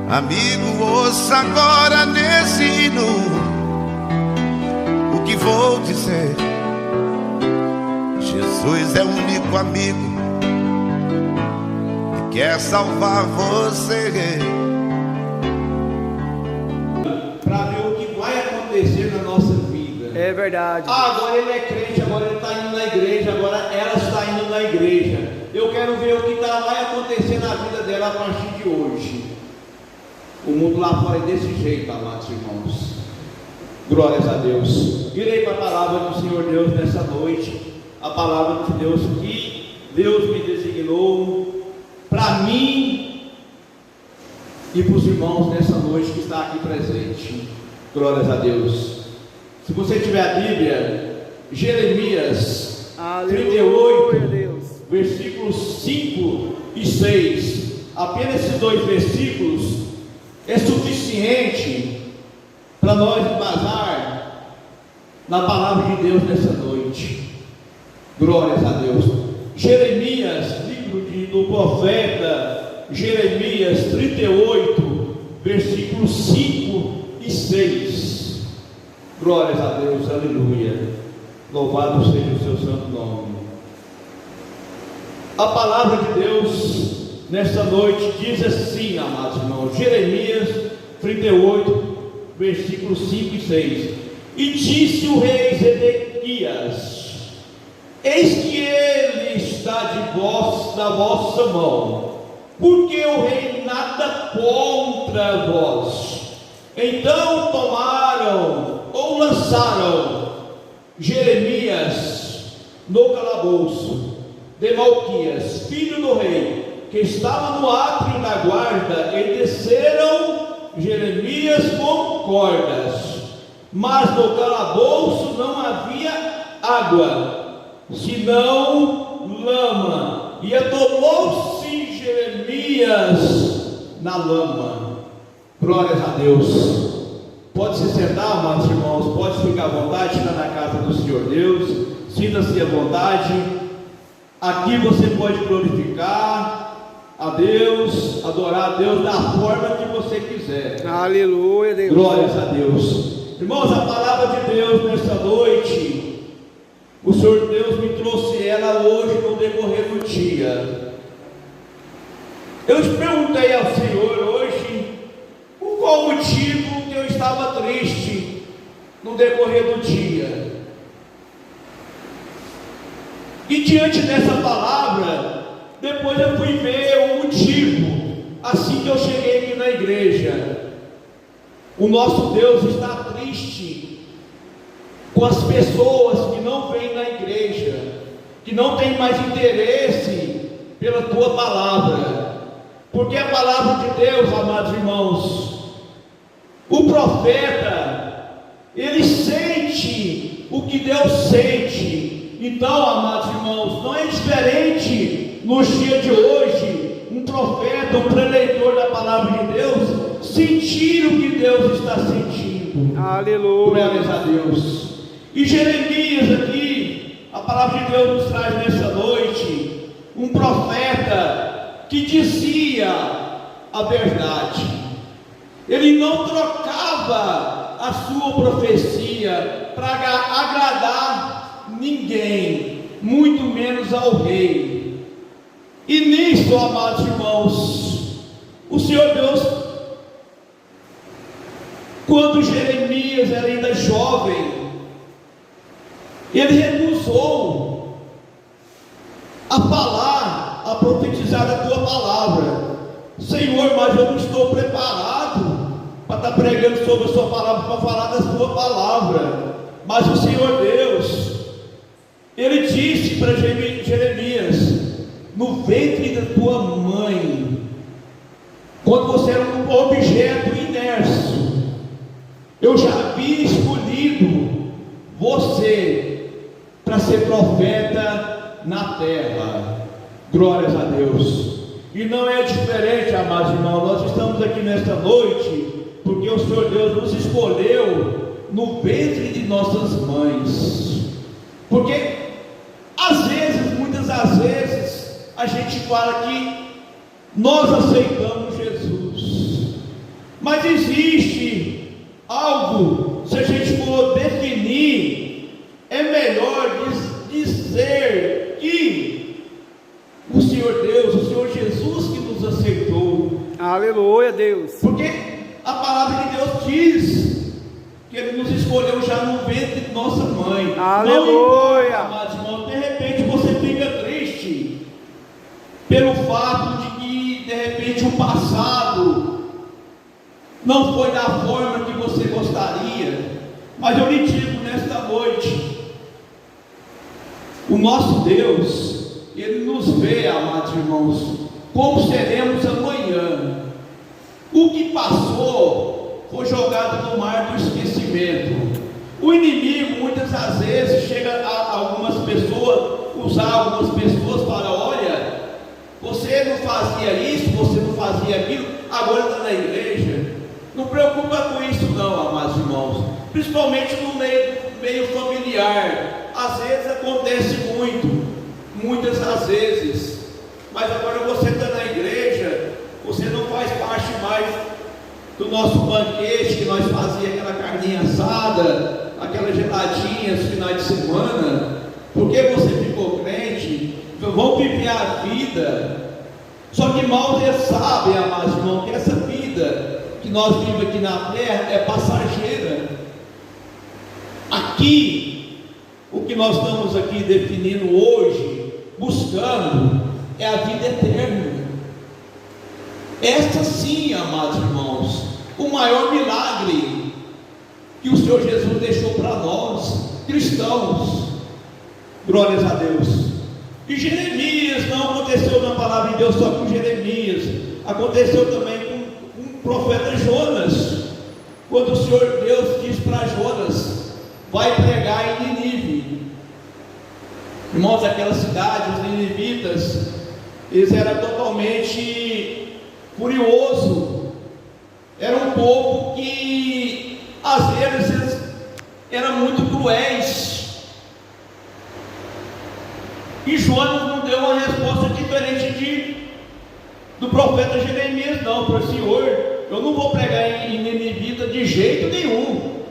Amigo, ouça agora nesse hino o que vou dizer. Jesus é o único amigo que quer salvar você. Para ver o que vai acontecer na nossa vida. É verdade. Agora ele é crente, agora ele está indo na igreja, agora ela está indo na igreja. Eu quero ver o que vai acontecer na vida dela a partir de hoje. O mundo lá fora é desse jeito, amados irmãos. Glórias a Deus. Irei para a palavra do Senhor Deus nessa noite. A palavra de Deus que Deus me designou para mim e para os irmãos nessa noite que está aqui presente. Glórias a Deus. Se você tiver a Bíblia, Jeremias 38, versículos 5 e 6. Apenas esses dois versículos é suficiente para nós embasar na palavra de Deus nessa noite. Glórias a Deus. Jeremias, livro do profeta Jeremias 38, versículos 5 e 6. Glórias a Deus, aleluia. Louvado seja o seu santo nome. A palavra de Deus nesta noite diz assim, amados irmãos, Jeremias 38, versículos 5 e 6. E disse o rei Zedequias: eis que ele está na vossa mão, porque o rei nada contra vós. Então tomaram ou lançaram Jeremias no calabouço de Malquias, filho do rei, que estava no átrio da guarda, e desceram Jeremias com cordas, mas no calabouço não havia água, senão lama, e atolou-se Jeremias na lama. Glórias a Deus. Pode se sentar, amados irmãos, pode ficar à vontade, está na casa do Senhor Deus, sinta-se à vontade. Aqui você pode glorificar a Deus, adorar a Deus da forma que você quiser. Aleluia, Deus. Glórias a Deus. Irmãos, a palavra de Deus nesta noite, o Senhor Deus me trouxe ela hoje no decorrer do dia. Eu te perguntei ao Senhor hoje por qual motivo que eu estava triste no decorrer do dia. E diante dessa palavra, depois eu fui ver o motivo, assim que eu cheguei aqui na igreja. O nosso Deus está triste com as pessoas que não vêm na igreja, que não têm mais interesse pela tua palavra, porque a palavra de Deus, amados irmãos, o profeta, ele sente o que Deus sente. Então, amados irmãos, não é diferente nos dias de hoje, um profeta, um preleitor da palavra de Deus, sentir o que Deus está sentindo. Aleluia. Glórias a Deus. E Jeremias aqui, a palavra de Deus nos traz nessa noite, um profeta que dizia a verdade. Ele não trocava a sua profecia para agradar ninguém, muito menos ao rei. E nisso, amados irmãos, o Senhor Deus, quando Jeremias era ainda jovem, ele recusou a falar, a profetizar a tua palavra. Senhor, mas eu não estou preparado para estar pregando sobre a sua palavra, para falar da sua palavra. Mas o Senhor Deus, ele disse para Jeremias: no ventre da tua mãe, quando você era um objeto inércio, eu já havia escolhido você para ser profeta na terra. Glórias a Deus. E não é diferente, amados irmãos, nós estamos aqui nesta noite porque o Senhor Deus nos escolheu no ventre de nossas mães. Porque às vezes, muitas das vezes, a gente fala que nós aceitamos Jesus, Aleluia, Deus. Porque a palavra de Deus diz que Ele nos escolheu já no ventre de nossa mãe. Aleluia. Não importa, amados irmãos, de repente você fica triste pelo fato de que de repente o passado não foi da forma que você gostaria. Mas eu lhe digo nesta noite, o nosso Deus, Ele nos vê, amados irmãos, como seremos amanhã. O que passou foi jogado no mar do esquecimento. O inimigo muitas das vezes chega a algumas pessoas, usar algumas pessoas para, olha, você não fazia isso, você não fazia aquilo, agora está na igreja. Não preocupa com isso não, amados irmãos, principalmente no meio familiar. Às vezes acontece muitas das vezes, mas agora você está na igreja, você não faz parte mais do nosso banquete, que nós fazíamos aquela carninha assada, aquelas geladinhas finais de semana, porque você ficou crente, vão viver a vida. Só que mal eles sabem, amados irmãos, que essa vida que nós vivemos aqui na terra é passageira. Aqui, o que nós estamos aqui definindo hoje, buscando, é a vida eterna. Esta sim, amados irmãos, o maior milagre que o Senhor Jesus deixou para nós, cristãos. Glórias a Deus. E Jeremias, não aconteceu na palavra de Deus só com Jeremias, aconteceu também com o profeta Jonas, quando o Senhor Deus diz para Jonas: vai pregar em Nínive. Irmãos, aquela cidade, os ninivitas, eles eram totalmente furiosos, era um povo que às vezes eram muito cruéis. E Jonas não deu uma resposta diferente do profeta Jeremias, não. Falou: Senhor, eu não vou pregar em Ninivita de jeito nenhum.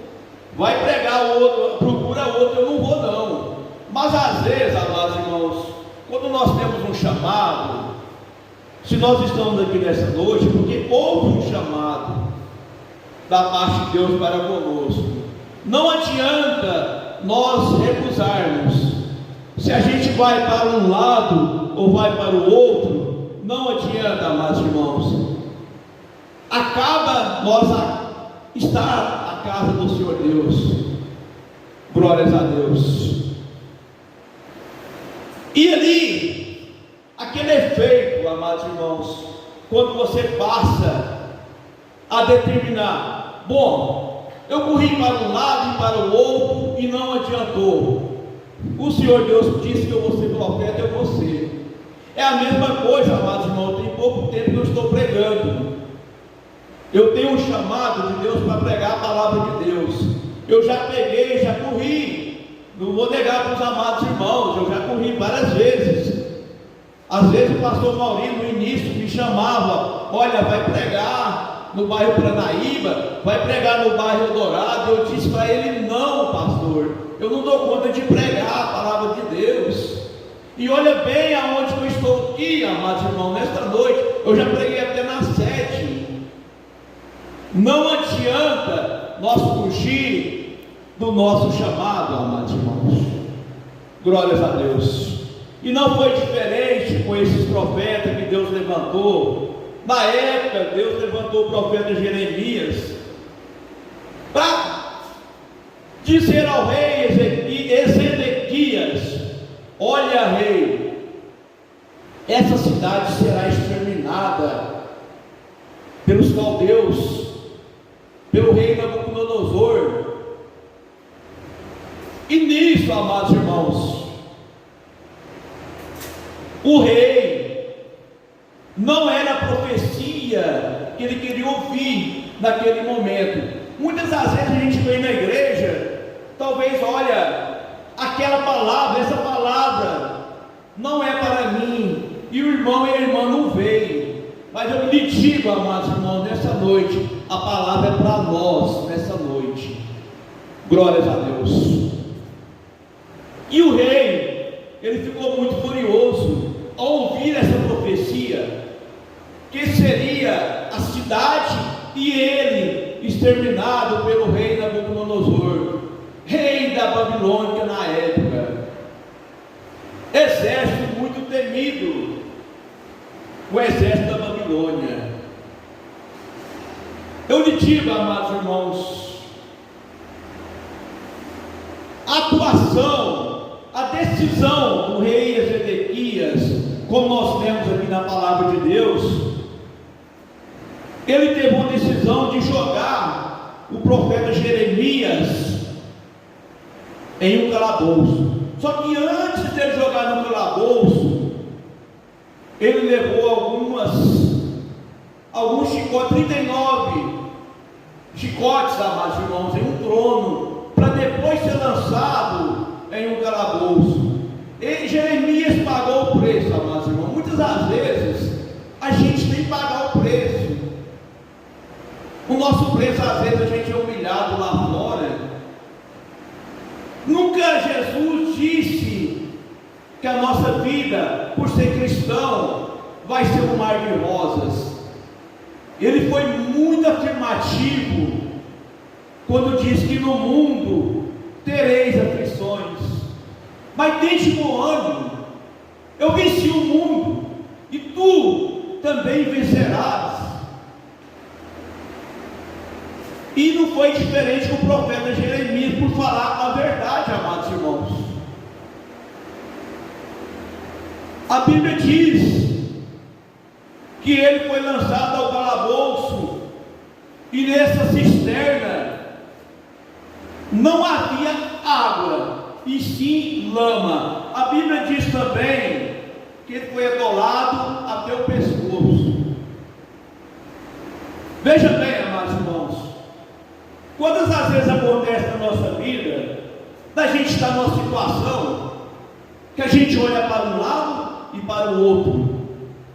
Vai pregar outro, procura outro, eu não vou não. Mas às vezes, amados irmãos, quando nós temos um chamado, se nós estamos aqui nessa noite, porque houve um chamado da parte de Deus para conosco, não adianta nós recusarmos. Se a gente vai para um lado ou vai para o outro, não adianta, amados irmãos. Acaba nós estar na casa do Senhor Deus. Glórias a Deus. E ali, aquele efeito, amados irmãos, quando você passa a determinar: bom, eu corri para um lado e para o outro e não adiantou. O Senhor Deus disse que eu vou ser profeta, eu vou ser. É a mesma coisa, amados irmãos. Tem pouco tempo que eu estou pregando. Eu tenho um chamado de Deus para pregar a palavra de Deus. Eu já peguei, já corri. Não vou negar para os amados irmãos, eu já corri várias vezes. Às vezes o pastor Maurinho no início me chamava: olha, vai pregar no bairro Paranaíba, vai pregar no bairro Eldorado. Eu disse para ele: não, pastor, eu não dou conta de pregar a palavra de Deus. E olha bem aonde eu estou aqui, amados irmãos, nesta noite. Eu já preguei até na sede. Não adianta nós fugir do nosso chamado, amados irmãos. Glórias a Deus. E não foi diferente com esses profetas que Deus levantou. Na época, Deus levantou o profeta Jeremias para dizer ao rei Ezequias: olha, rei, essa cidade será exterminada pelos caldeus, pelo rei Nabucodonosor. E nisso, amados irmãos, o rei não era a profecia que ele queria ouvir naquele momento. Muitas das vezes a gente vem na igreja, talvez, olha, aquela palavra, essa palavra não é para mim, e o irmão e a irmã não veem. Mas eu lhe digo, amados irmãos, nessa noite, a palavra é para nós, nessa noite. Glórias a Deus. E o rei, ele ficou muito furioso ao ouvir essa profecia. que seria a cidade e ele exterminado pelo rei Nabucodonosor, rei da Babilônia na época. Exército muito temido, o exército da Babilônia. Eu lhe digo, amados irmãos, a atuação, a decisão do rei Ezequias, como nós temos aqui na palavra de Deus, ele teve uma decisão de jogar o profeta Jeremias em um calabouço. Só que antes dele jogar no calabouço, ele levou alguns chicotes, 39 chicotes, amados irmãos, em um trono, para depois ser lançado em um calabouço. E Jeremias pagou o preço, amados irmãos. Muitas das vezes a gente tem que pagar o preço. O nosso preço, às vezes, a gente é humilhado lá fora. Nunca Jesus disse que a nossa vida, por ser cristão, vai ser um mar de rosas. Ele foi muito afirmativo quando disse que no mundo tereis aflições, mas tende bom ânimo. Eu venci o mundo e tu também vencerás. E não foi diferente com o profeta Jeremias, por falar a verdade, amados irmãos. A Bíblia diz que ele foi lançado ao calabouço, e nessa cisterna não havia água, e sim lama. A Bíblia diz também que ele foi atolado até o pescoço. Veja bem, amados irmãos, quantas as vezes acontece na nossa vida, da gente estar numa situação que a gente olha para um lado e para o outro.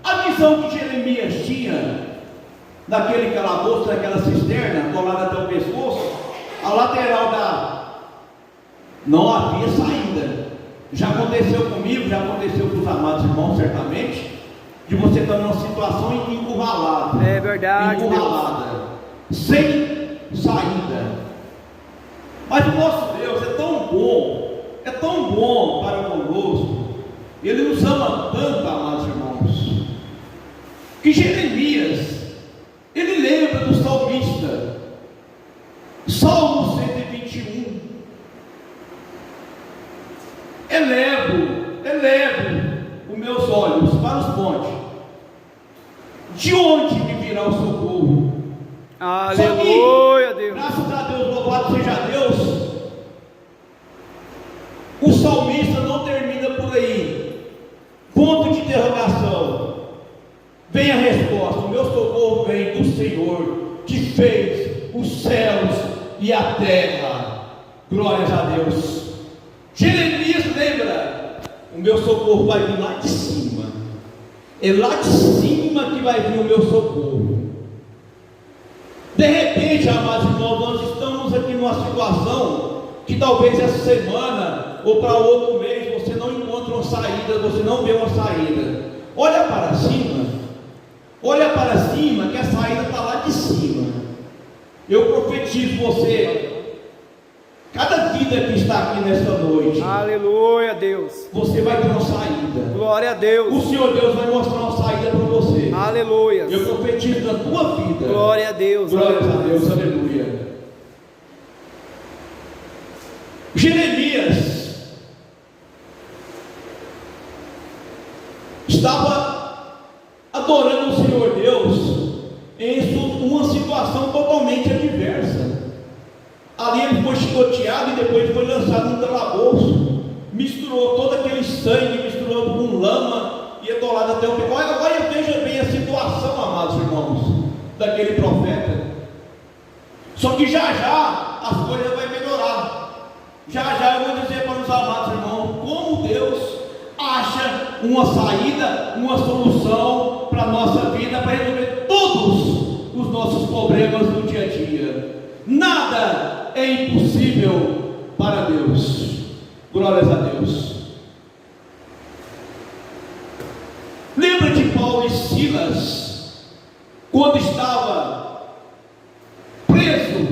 A visão que Jeremias tinha daquele calabouço, daquela cisterna, colada até o pescoço, a lateral não havia saída. Já aconteceu comigo, já aconteceu com os amados irmãos, certamente, de você estar numa situação encurralada. É verdade, encurralada, sem saída. Mas o nosso Deus é tão bom para conosco. Ele nos ama tanto, amados irmãos, que Jeremias, ele lembra do salmista, Salmo 121. Elevo os meus olhos para os montes, de onde me virá o socorro? Aleluia, Deus. Graças a Deus, louvado seja Deus, o salmista não termina por aí. Ponto de interrogação. Vem a resposta: o meu socorro vem do Senhor, que fez os céus e a terra. Glórias a Deus. Jeremias lembra: o meu socorro vai vir lá de cima. É lá de cima que vai vir o meu socorro. De repente, amados irmãos, nós estamos aqui numa situação que talvez essa semana ou para outro mês você não encontra uma saída, você não vê uma saída. Olha para cima, que a saída está lá de cima. Eu profetizo você, cada vida que está aqui nesta noite, aleluia, Deus, você vai ter uma saída. Glória a Deus. O Senhor Deus vai mostrar uma saída para você. Aleluia. Eu profetizo na tua vida. Glória a Deus. Glória a Deus, aleluia. Jeremias estava adorando o Senhor Deus em uma situação totalmente adversa. Ali ele foi chicoteado e depois foi lançado no calabouço. Misturou todo aquele sangue, misturou com lama e atolado até o pé. Agora veja bem a situação, amados irmãos, daquele profeta. Só que já as coisas vão melhorar. Já eu vou dizer para os amados irmãos como Deus acha uma saída, uma solução para a nossa vida, para resolver todos os nossos problemas do dia a dia. Nada é impossível para Deus. Glórias a Deus. Lembra de Paulo e Silas, quando estava preso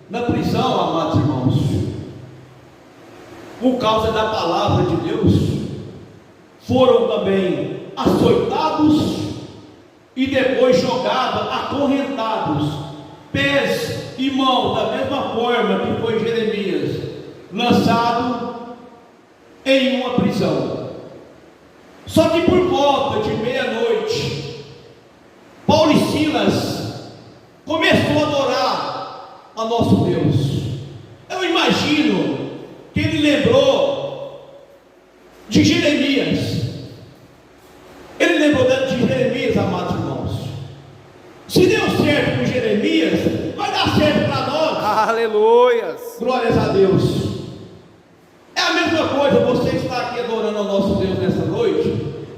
na prisão, amados irmãos, por causa da palavra de Deus, foram também açoitados e depois jogados, acorrentados, pés e mãos, da mesma forma que foi Jeremias, lançado em uma prisão. Só que por volta de meia-noite, Paulo e Silas começou a adorar a nosso Deus. Eu imagino que ele lembrou de Jeremias. Ele lembrou de Jeremias, amados irmãos. Se deu certo com Jeremias, vai dar certo para nós. Aleluias. Glórias a Deus. É a mesma coisa, você está aqui adorando ao nosso Deus nessa noite.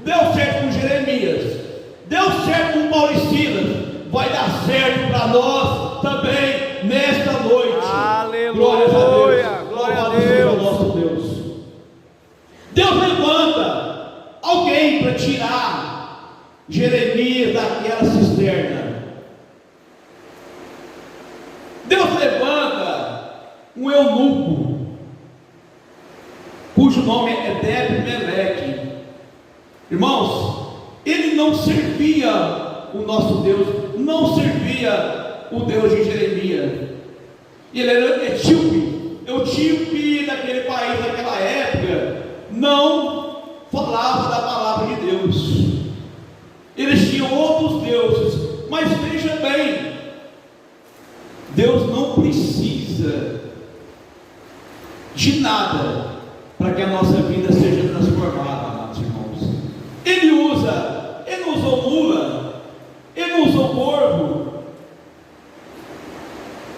Deu certo com Jeremias, deu certo com Paulo e Silas, vai dar certo para nós também nesta noite. Aleluia. Glórias a Deus. Glória a Louvado seja o Deus. nosso Deus. Deus levanta alguém para tirar Jeremias daquela cisterna. Deus levanta um eunuco, cujo nome é Deb-Meleque. Irmãos, ele não servia o nosso Deus, não servia o Deus de Jeremias. Ele era etíope daquele país, daquela época, não falava da palavra de Deus. Eles tinham outros deuses, mas veja bem, Deus não precisa de nada para que a nossa vida seja transformada, amados irmãos. Ele não usou mula, ele não usou corvo,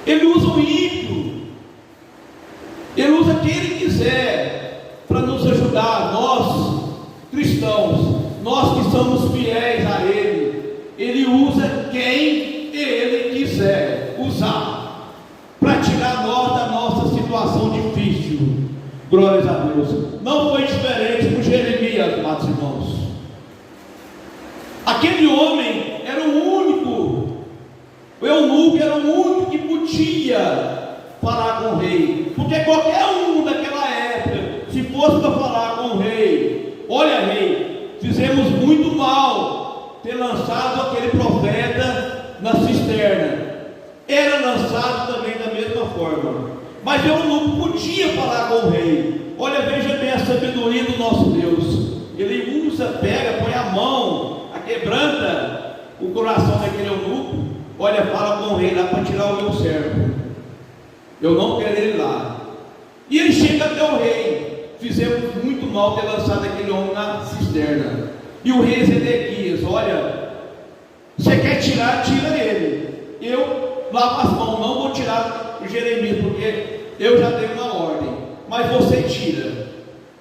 ele usa o ímpio, ele usa quem ele quiser para nos ajudar, nós cristãos, nós que somos fiéis a ele usa quem ele quiser usar para tirar nós da nossa situação difícil. Glórias a Deus. Não foi diferente com Jeremias, amados irmãos. Aquele homem era o único, o eunuco era o único que podia falar com o rei, porque qualquer um daquela época, se fosse para falar com o rei, olha rei, fizemos muito mal ter lançado aquele profeta na cisterna. Era lançado também da mesma forma, mas eu não podia falar com o rei. Olha, veja bem a sabedoria do nosso Deus. Ele pega, põe a mão, quebranta o coração daquele eunuco. Olha, fala com o rei lá para tirar o meu servo, eu não quero ele lá. E ele chega até o rei. Fizemos muito mal ter lançado aquele homem na cisterna. E o rei Zedequias, olha, você quer tirar, tira ele, eu lavo as mãos, não vou tirar o Jeremias, porque eu já tenho uma ordem, mas você tira.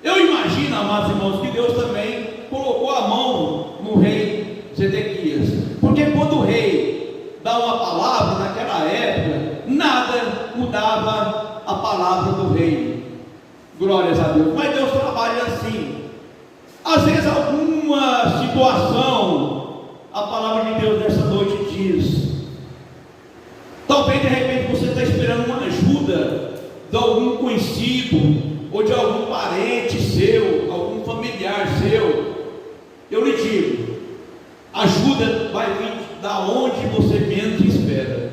Eu imagino, amados irmãos, que Deus também colocou a mão no rei Zedequias, porque quando o rei dá uma palavra naquela época, nada mudava a palavra do rei. Glórias a Deus. Mas Deus trabalha assim. Às vezes alguma situação, a palavra de Deus nessa noite diz, talvez de repente você está esperando uma ajuda de algum conhecido, ou de algum parente seu, algum familiar seu. Eu lhe digo, ajuda vai vir da onde você menos espera.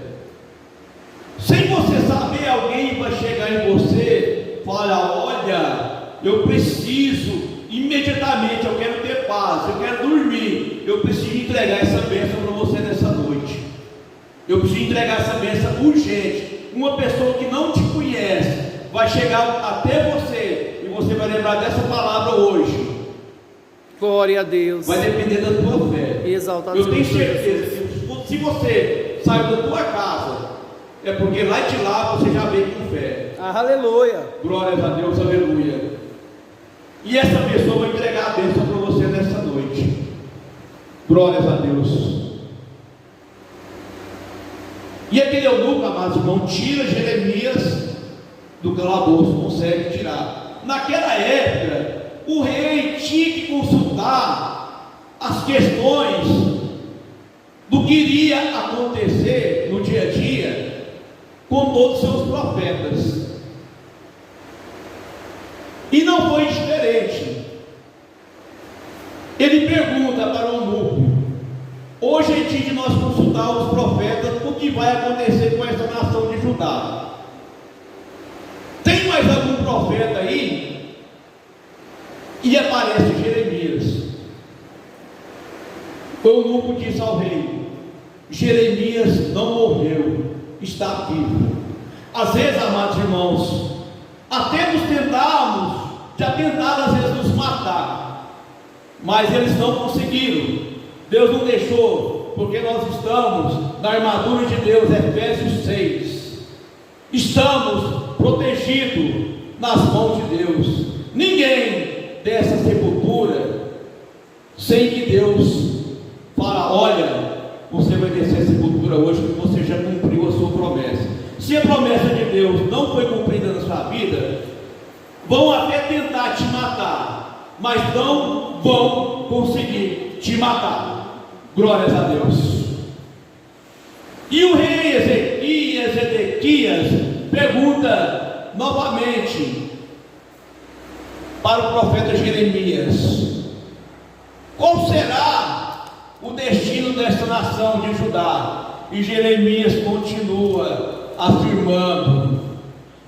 Sem você saber, alguém vai chegar em você, falar, olha, eu preciso imediatamente, eu quero ter paz, eu quero dormir, eu preciso entregar essa bênção para você nessa noite, eu preciso entregar essa bênção urgente. Uma pessoa que não te conhece vai chegar até você, e você vai lembrar dessa palavra hoje. Glória a Deus. Vai depender da tua fé. Exaltado eu tenho seja certeza que se você saiu da tua casa, é porque lá de lá você já veio com fé. Aleluia. Glórias a Deus, aleluia. E essa pessoa vai entregar a bênção para você nessa noite. Glórias a Deus. E aquele eunuco, amados irmãos, tira Jeremias do calabouço, consegue tirar. Naquela época, o rei tinha que consultar as questões do que iria acontecer no dia a dia com todos os seus profetas. E não foi diferente. Ele pergunta para o eunuco: hoje é dia de nós consultar os profetas, o que vai acontecer com essa nação de Judá. Tem mais algum profeta aí? E aparece Jeremias. O eunuco disse ao rei: Jeremias não morreu, está vivo. Às vezes, amados irmãos, até nos tentamos, já tentaram às vezes nos matar, mas eles não conseguiram. Deus não deixou, porque nós estamos na armadura de Deus, Efésios 6. Estamos protegidos nas mãos de Deus. Ninguém dessa sepultura sem que Deus fala: olha, você vai descer a sepultura hoje, porque você já cumpriu a sua promessa. Se a promessa de Deus não foi cumprida na sua vida, vão até tentar te matar, mas não vão conseguir te matar. Glórias a Deus. E o rei Ezequias pergunta novamente para o profeta Jeremias: qual será o destino desta nação de Judá? E Jeremias continua afirmando: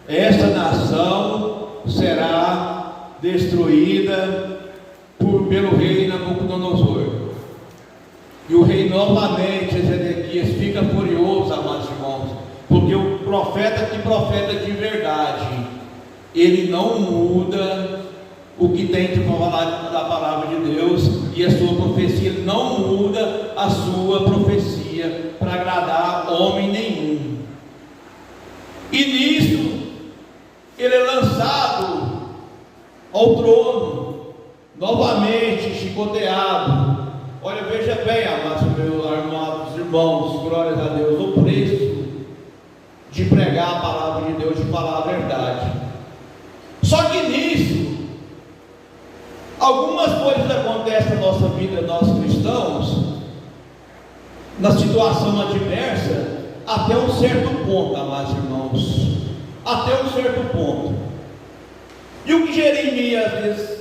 esta nação será destruída pelo rei Nabucodonosor. E o rei novamente, Ezequias, fica furioso, amados irmãos, porque o profeta que profeta de verdade, ele não muda o que tem de falar da palavra de Deus, e a sua profecia, ele não muda a sua profecia para agradar homem nenhum. E nisso ele é lançado ao trono, novamente chicoteado. Olha, veja bem, amados irmãos, glórias a Deus, o preço de pregar a palavra de Deus, de falar a verdade. Só que nisso, algumas coisas acontecem na nossa vida, nós cristãos, na situação adversa, até um certo ponto, amados irmãos, até um certo ponto. E o que Jeremias às vezes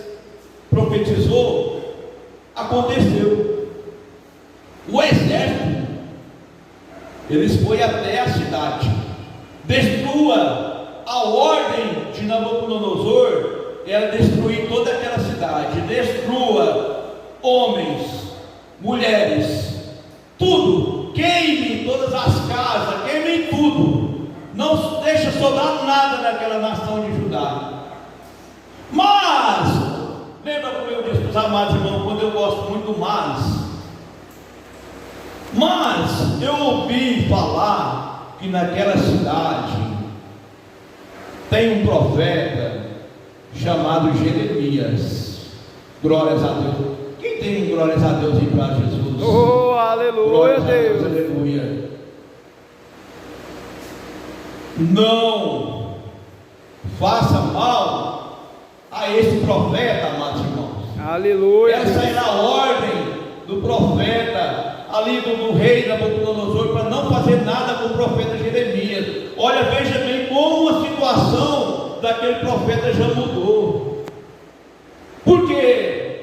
profetizou, aconteceu. O exército, eles foram até a cidade: destrua. A ordem de Nabucodonosor era destruir toda aquela cidade, destrua homens, mulheres, tudo, queime todas as casas, queime tudo, não deixa sobrar nada daquela nação de Judá. Mas, lembra como eu disse para os amados irmãos, quando eu gosto muito do mas eu ouvi falar que naquela cidade tem um profeta chamado Jeremias. Glórias a Deus. Quem tem glórias a Deus em para Jesus? Oh, aleluia, Deus. Aleluia. Não faça mal a esse profeta, amados irmãos. Aleluia. Essa era a ordem do profeta ali do rei Nabucodonosor, para não fazer nada com o profeta Jeremias. Olha, veja bem como a situação daquele profeta já mudou. Porque,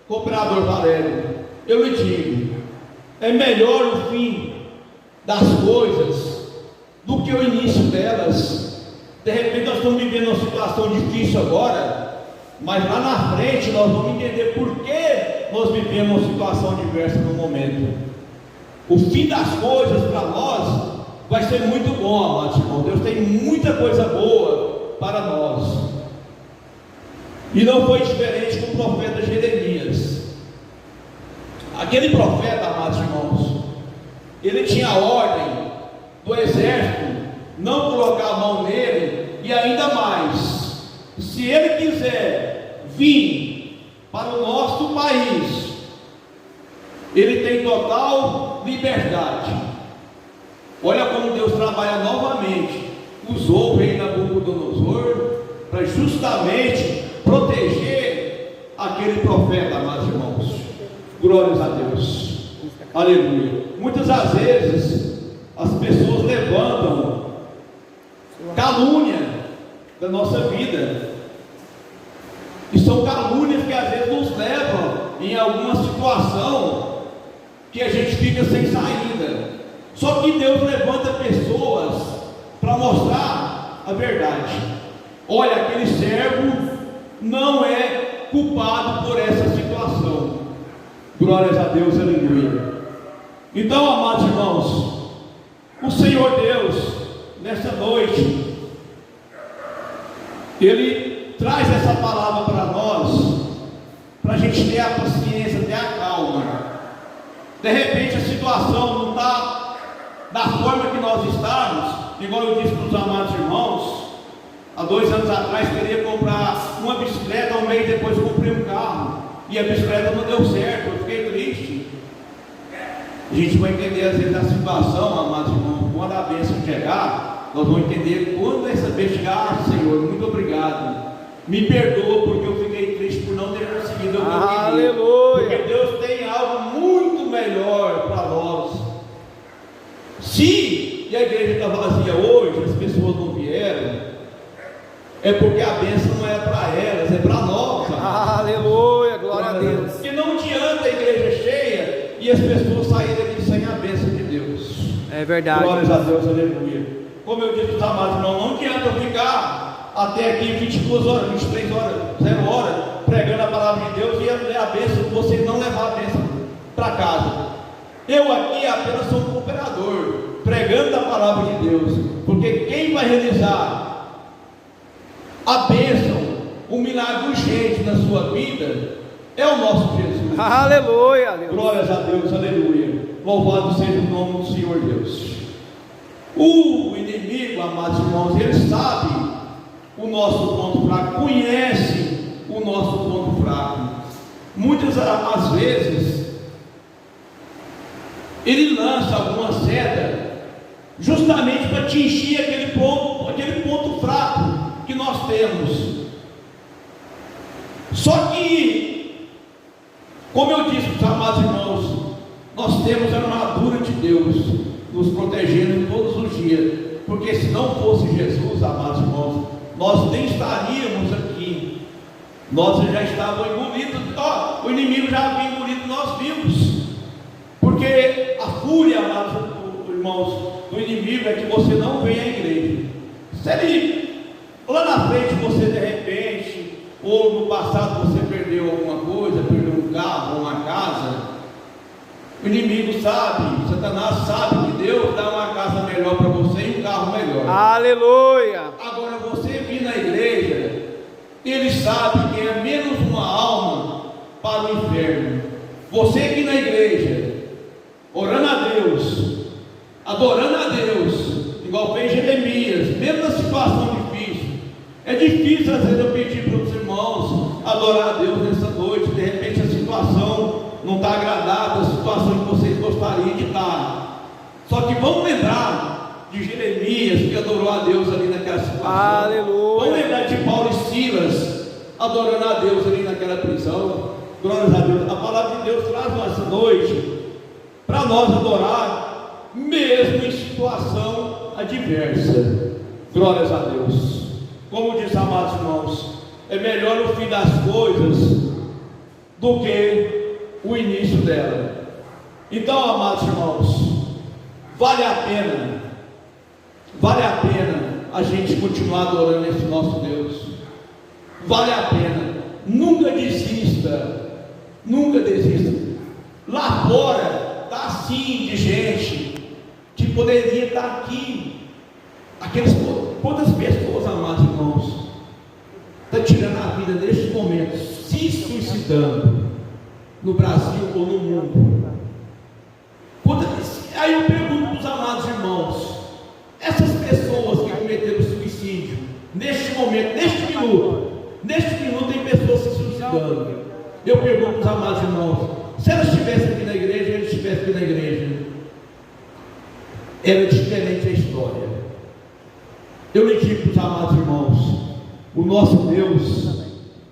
cooperador Valério, eu lhe digo, é melhor o fim das coisas do que o início delas. De repente nós estamos vivendo uma situação difícil agora, mas lá na frente nós vamos entender por que nós vivemos uma situação diversa no momento. O fim das coisas para nós vai ser muito bom, amados irmãos. Deus tem muita coisa boa para nós. E não foi diferente com o profeta Jeremias. Aquele profeta, amados irmãos, ele tinha a ordem do exército não colocar a mão nele, e ainda mais, se ele quiser vir para o nosso país, ele tem total liberdade. Olha como Deus trabalha novamente. Usou o rei Nabucodonosor para justamente proteger aquele profeta, amados irmãos. Glórias a Deus. Aleluia. muitas das vezes as pessoas levantam calúnia da nossa vida, e são calúnias que às vezes nos levam em alguma situação que a gente fica sem saída. Só que Deus levanta pessoas para mostrar a verdade. Olha, aquele servo não é culpado por essa situação. Glórias a Deus, aleluia. Então, amados irmãos, o Senhor Deus, nessa noite, Ele traz essa palavra para nós, para a gente ter a paciência, ter a calma. De repente a situação não está da forma que nós estamos, igual eu disse para os amados irmãos, há 2 anos atrás queria comprar uma bicicleta, um mês depois comprei um carro, e a bicicleta não deu certo, eu fiquei triste. A gente vai entender às vezes a situação, amados irmãos, quando a bênção chegar, nós vamos entender quando essa bênção chegar. Senhor, muito obrigado, me perdoa porque eu fiquei triste por não ter conseguido o que eu queria. Aleluia. Porque Deus tem algo muito melhor para nós. Se a igreja está vazia hoje, as pessoas não vieram, é porque a bênção não é para elas, é para nós. Aleluia, glória a Deus. Porque não adianta a igreja cheia e as pessoas saírem daqui sem a bênção de Deus. É verdade. Glórias a Deus, aleluia. Como eu disse para os amados irmãos, não adianta eu ficar até aqui 22 horas, 23 horas, 0 hora, pregando a palavra de Deus e a bênção, você não levar a bênção para casa. Eu aqui apenas sou um cooperador, pregando a palavra de Deus, porque quem vai realizar a bênção, um milagre urgente na sua vida, é o nosso Jesus. Aleluia, aleluia. Glórias a Deus, aleluia. Louvado seja o nome do Senhor Deus. O inimigo, amados irmãos, ele sabe o nosso ponto fraco, conhece o nosso ponto fraco. Muitas às vezes ele lança alguma seta justamente para atingir aquele ponto fraco que nós temos. Só que, como eu disse para os amados irmãos, nós temos a armadura de Deus nos protegendo todos os dias, porque se não fosse Jesus, amados irmãos, nós nem estaríamos aqui, nós já estávamos engolidos, o inimigo já havia engolido nós vivos, porque a fúria, amados irmãos, do inimigo é que você não vem à igreja. Se ele, lá na frente, você de repente, ou no passado você perdeu alguma coisa, perdeu um carro, uma casa, o inimigo sabe, Satanás sabe que Deus dá uma casa melhor para você e um carro melhor. Aleluia. Agora você vir na igreja, ele sabe que é menos uma alma para o inferno. Você aqui na igreja, orando a Deus, adorando a Deus, igual fez Jeremias, mesmo na situação difícil. É difícil às vezes eu pedir para os irmãos adorar a Deus nessa noite, de repente a situação não está agradável, a situação que vocês gostariam de estar. Só que vamos lembrar de Jeremias, que adorou a Deus ali naquela situação. Aleluia. Vamos lembrar de Paulo e Silas, adorando a Deus ali naquela prisão. Glórias a Deus. A palavra de Deus traz nessa noite para nós adorar, mesmo em situação adversa. Glórias a Deus. Como diz, amados irmãos, é melhor o fim das coisas do que o início dela. Então, amados irmãos, vale a pena a gente continuar adorando esse nosso Deus. Vale a pena. Nunca desista. Lá fora está assim de gente que poderia estar aqui. Quantas pessoas, amados irmãos, estão tirando a vida neste momento, se suicidando no Brasil ou no mundo? Aí eu pergunto para os amados irmãos, essas pessoas que cometeram suicídio, neste momento, neste minuto tem pessoas se suicidando. Eu pergunto para os amados irmãos, se elas estivessem aqui na igreja, eles estivessem aqui na igreja, era diferente a história. Eu lhe digo para os amados irmãos, o nosso Deus,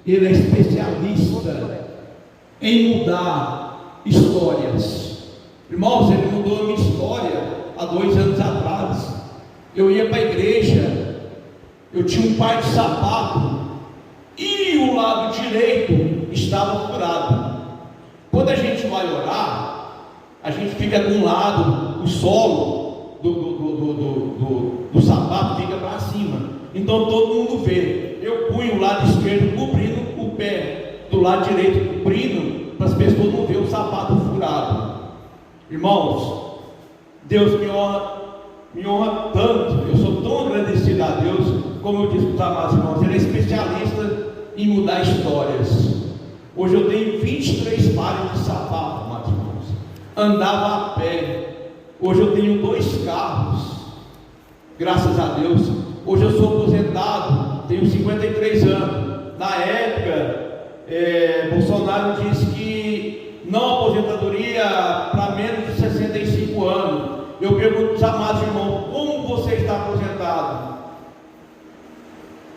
Ele é especialista em mudar histórias. Irmãos, ele mudou a minha história há 2 anos atrás. Eu ia para a igreja, eu tinha um par de sapato e o lado direito estava furado. Quando a gente vai orar, a gente fica com um lado, o solo do sapato fica para cima, então todo mundo vê. Eu punho o lado esquerdo cobrindo o pé, do lado direito cobrindo, para as pessoas não verem o sapato furado. Irmãos, Deus me honra tanto, eu sou tão agradecido a Deus, como eu disse para os amados irmãos, Ele é especialista em mudar histórias. Hoje eu tenho 23 pares de sapato, amados irmãos, andava a pé. Hoje eu tenho 2 carros, graças a Deus. Hoje eu sou aposentado, tenho 53 anos. Na época, Bolsonaro disse que não aposentadoria para menos de 65 anos. Eu pergunto para os amados irmãos, como você está aposentado?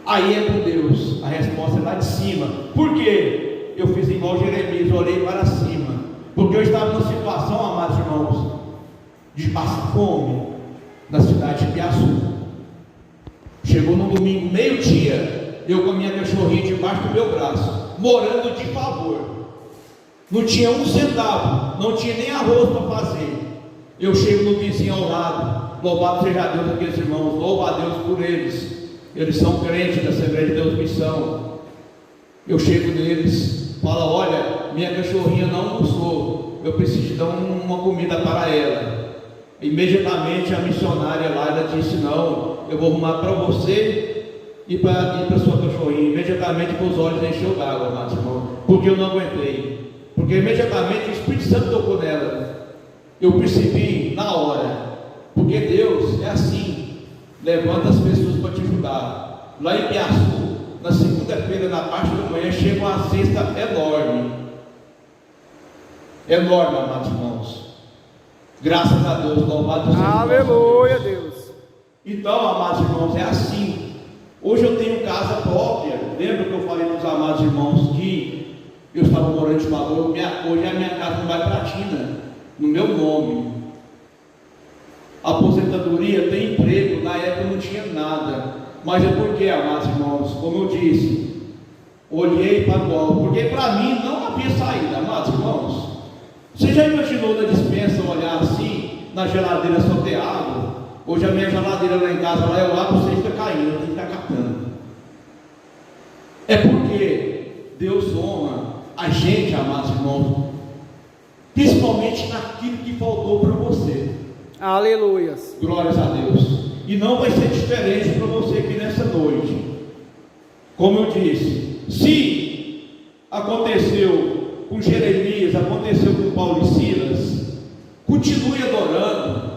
Aí é com Deus, a resposta é lá de cima. Por quê? Eu fiz igual Jeremias, olhei para cima, porque eu estava numa situação, amados irmãos, de passar fome na cidade de Piaçu. Chegou no domingo, meio-dia, eu com a minha cachorrinha debaixo do meu braço, morando de favor, não tinha 1 centavo, não tinha nem arroz para fazer. Eu chego no vizinho ao lado, louvado seja Deus aqueles irmãos, louva a Deus por eles são crentes da Assembleia de Deus Missão. Eu chego neles, falo, olha, minha cachorrinha não almoçou, eu preciso dar uma comida para ela. Imediatamente a missionária lá, ela disse, não, eu vou arrumar para você e para sua cachorrinha. Imediatamente com os olhos encheu d'água, amados irmãos, porque eu não aguentei, porque imediatamente o Espírito Santo tocou nela. Eu percebi na hora, porque Deus é assim, levanta as pessoas para te ajudar. Lá em Piaçu, na segunda-feira, na parte da manhã, chega uma cesta enorme, amados irmãos. Graças a Deus, louvado seja Deus. Aleluia, Deus. Então, amados irmãos, é assim. Hoje eu tenho casa própria. Lembra que eu falei para os amados irmãos que eu estava morando de valor? Hoje a minha casa não vai para a Tina, no meu nome. A aposentadoria, tem emprego, na época não tinha nada. Mas é porque, amados irmãos, como eu disse, olhei para o alto, porque para mim não havia saída, amados irmãos. Você já imaginou na despensa olhar assim, na geladeira só ter água? Hoje a minha geladeira lá em casa, lá eu abro, você fica caindo, eu tenho que ficar catando. É porque Deus honra a gente, amados irmãos, principalmente naquilo que faltou para você. Aleluia. Glórias a Deus. E não vai ser diferente para você aqui nessa noite. Como eu disse, se aconteceu com Jeremias, aconteceu com Paulo e Silas, continue adorando,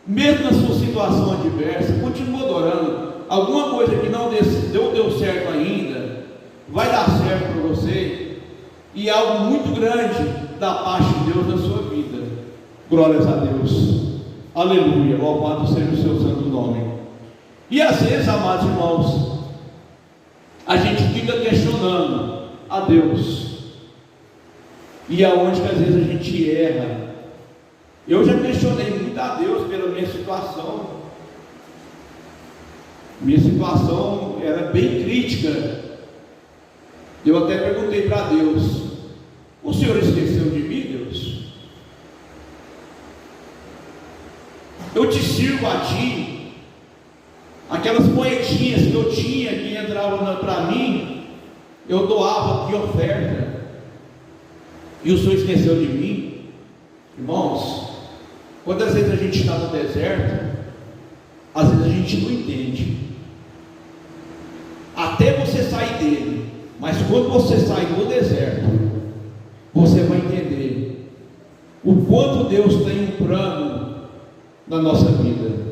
mesmo na sua situação adversa, continue adorando. Alguma coisa que não deu certo ainda, vai dar certo para você, e algo muito grande da parte de Deus na sua vida. Glórias a Deus. Aleluia, louvado seja o seu santo nome. E às vezes, amados irmãos, a gente fica questionando a Deus, e aonde que às vezes a gente erra. Eu já questionei muito a Deus pela minha situação. Minha situação era bem crítica. Eu até perguntei para Deus, o Senhor esqueceu de mim, Deus? Eu te sirvo a ti. Aquelas moedinhas que eu tinha, que entravam para mim, eu doava de oferta, e o Senhor esqueceu de mim? Irmãos, quantas vezes a gente está no deserto, às vezes a gente não entende, até você sair dele, mas quando você sai do deserto, você vai entender o quanto Deus tem um plano na nossa vida.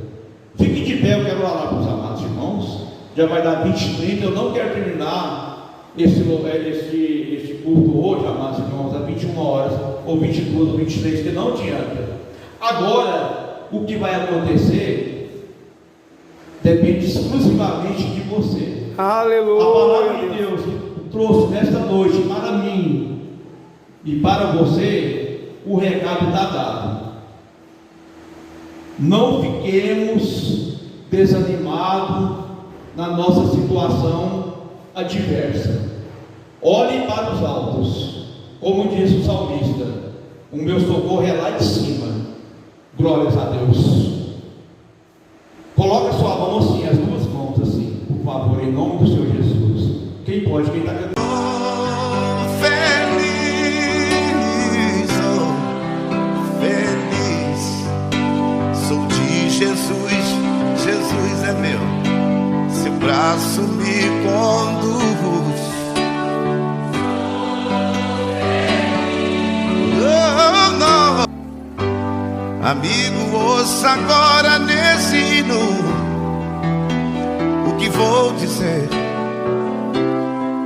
Fique de pé, eu quero orar para os amados irmãos. Já vai dar 20h30, eu não quero terminar esse culto hoje, amados irmãos, às 21 horas, ou 22 ou 23, que não adianta. Agora, o que vai acontecer depende exclusivamente de você. Aleluia. A palavra de Deus trouxe nesta noite para mim e para você o recado está dado. Não fiquemos desanimados na nossa situação adversa. Olhe para os altos, como diz o salmista: o meu socorro é lá de cima. Glórias a Deus. Coloca a sua mão assim, as duas mãos assim, por favor, em nome do Senhor Jesus. Quem pode, quem está cantando? Jesus é meu, seu braço me conduz. Oh, não. Amigo, ouça agora nesse hino o que vou dizer.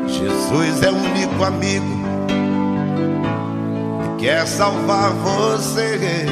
Jesus é o único amigo que quer salvar você.